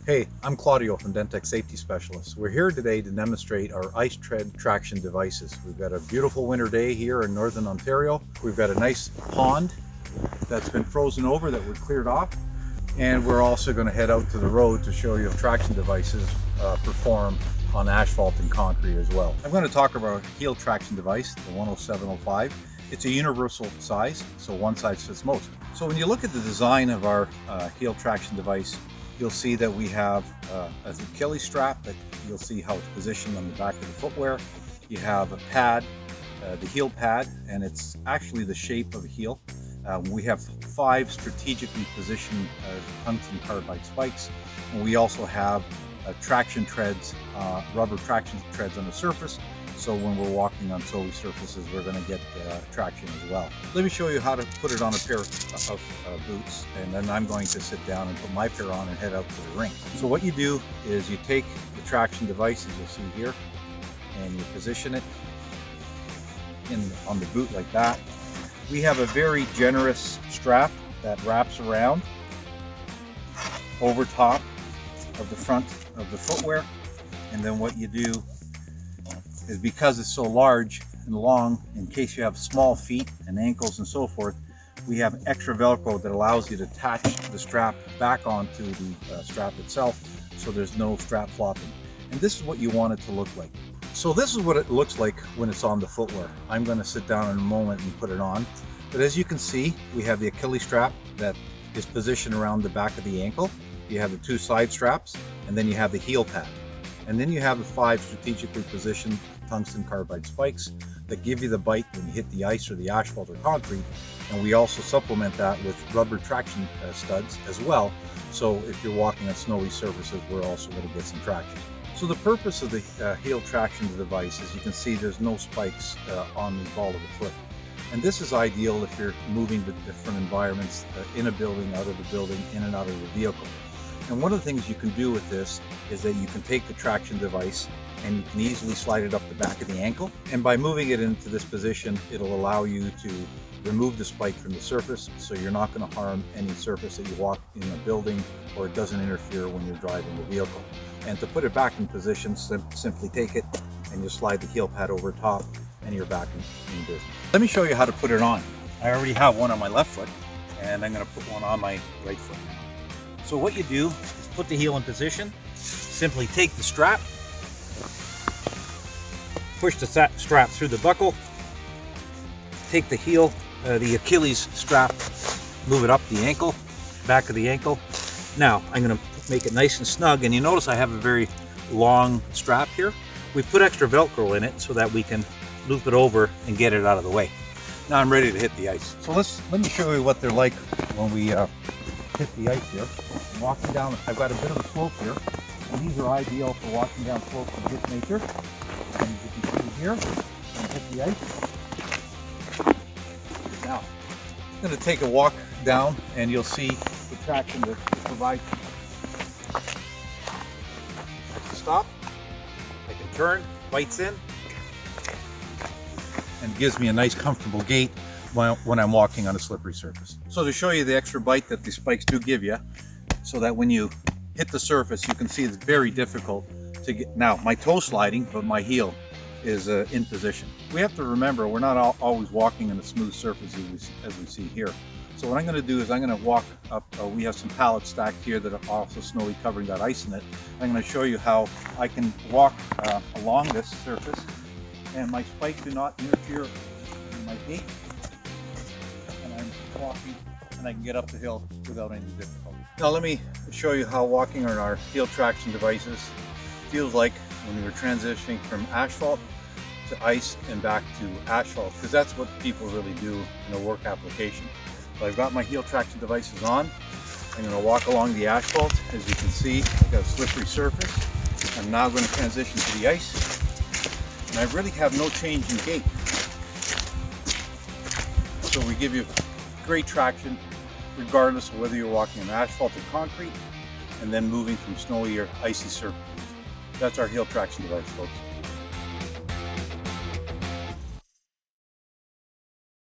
Hey, I'm Claudio from Dentec Safety Specialists. We're here today to demonstrate our ICETRED Traction Devices. We've got a beautiful winter day here in Northern Ontario. We've got a nice pond that's been frozen over that we've cleared off. And we're also going to head out to the road to show you how traction devices perform on asphalt and concrete as well. I'm going to talk about a heel traction device, the 10705. It's a universal size, so one size fits most. So when you look at the design of our heel traction device, you'll see that we have an Achilles strap that you'll see how it's positioned on the back of the footwear. You have a pad, the heel pad, and it's actually the shape of a heel. We have 5 strategically positioned tungsten carbide spikes, and we also have traction treads, rubber traction treads on the surface. So when we're walking on snowy surfaces, we're going to get traction as well. Let me show you how to put it on a pair of boots, and then I'm going to sit down and put my pair on and head out to the ring. So what you do is you take the traction device, as you'll see here, and you position it on the boot like that. We have a very generous strap that wraps around over top of the front of the footwear, and then what you do is, because it's so large and long, in case you have small feet and ankles and so forth, we have extra Velcro that allows you to attach the strap back onto the strap itself, so there's no strap flopping. And this is what you want it to look like. So this is what it looks like when it's on the footwear. I'm going to sit down in a moment and put it on. But as you can see, we have the Achilles strap that is positioned around the back of the ankle. You have the 2 side straps, and then you have the heel pad. And then you have the 5 strategically positioned tungsten carbide spikes that give you the bite when you hit the ice or the asphalt or concrete. And we also supplement that with rubber traction studs as well. So if you're walking on snowy surfaces, we're also going to get some traction. So the purpose of the heel traction device, as you can see, there's no spikes on the ball of the foot. And this is ideal if you're moving to different environments, in a building, out of the building, in and out of the vehicle. And one of the things you can do with this is that you can take the traction device and you can easily slide it up the back of the ankle. And by moving it into this position, it'll allow you to remove the spike from the surface, so you're not going to harm any surface that you walk in a building, or it doesn't interfere when you're driving the vehicle. And to put it back in position, simply take it and you slide the heel pad over top, and you're back in business. Let me show you how to put it on. I already have one on my left foot, and I'm going to put one on my right foot now. So what you do is put the heel in position, simply take the strap, push the strap through the buckle, take the heel, the Achilles strap, move it up the ankle, back of the ankle. Now I'm going to make it nice and snug, and you notice I have a very long strap here. We put extra Velcro in it so that we can loop it over and get it out of the way. Now I'm ready to hit the ice. So let me show you what they're like when we hit the ice here. I'm walking down, I've got a bit of a slope here, and these are ideal for walking down slopes of this nature. And you can see here, and hit the ice. Now, I'm going to take a walk down, and you'll see the traction that it provides. I can stop, I can turn, bites in, and gives me a nice comfortable gait when I'm walking on a slippery surface. So to show you the extra bite that the spikes do give you, so that when you hit the surface, you can see it's very difficult to get. Now my toe sliding, but my heel is in position. We have to remember, we're not always walking on a smooth surface as we see here. So what I'm going to do is I'm going to walk up, we have some pallets stacked here that are also snowy, covering that ice in it. I'm going to show you how I can walk along this surface, and my spikes do not interfere in my gait, and I'm walking and I can get up the hill without any difficulty. Now let me show you how walking on our heel traction devices feels like when we're transitioning from asphalt to ice and back to asphalt, because that's what people really do in a work application. So I've got my heel traction devices on. I'm going to walk along the asphalt. As you can see, I've got a slippery surface. I'm now going to transition to the ice, and I really have no change in gait. So we give you great traction regardless of whether you're walking on asphalt or concrete, and then moving from snowy or icy surfaces. That's our heel traction device, folks.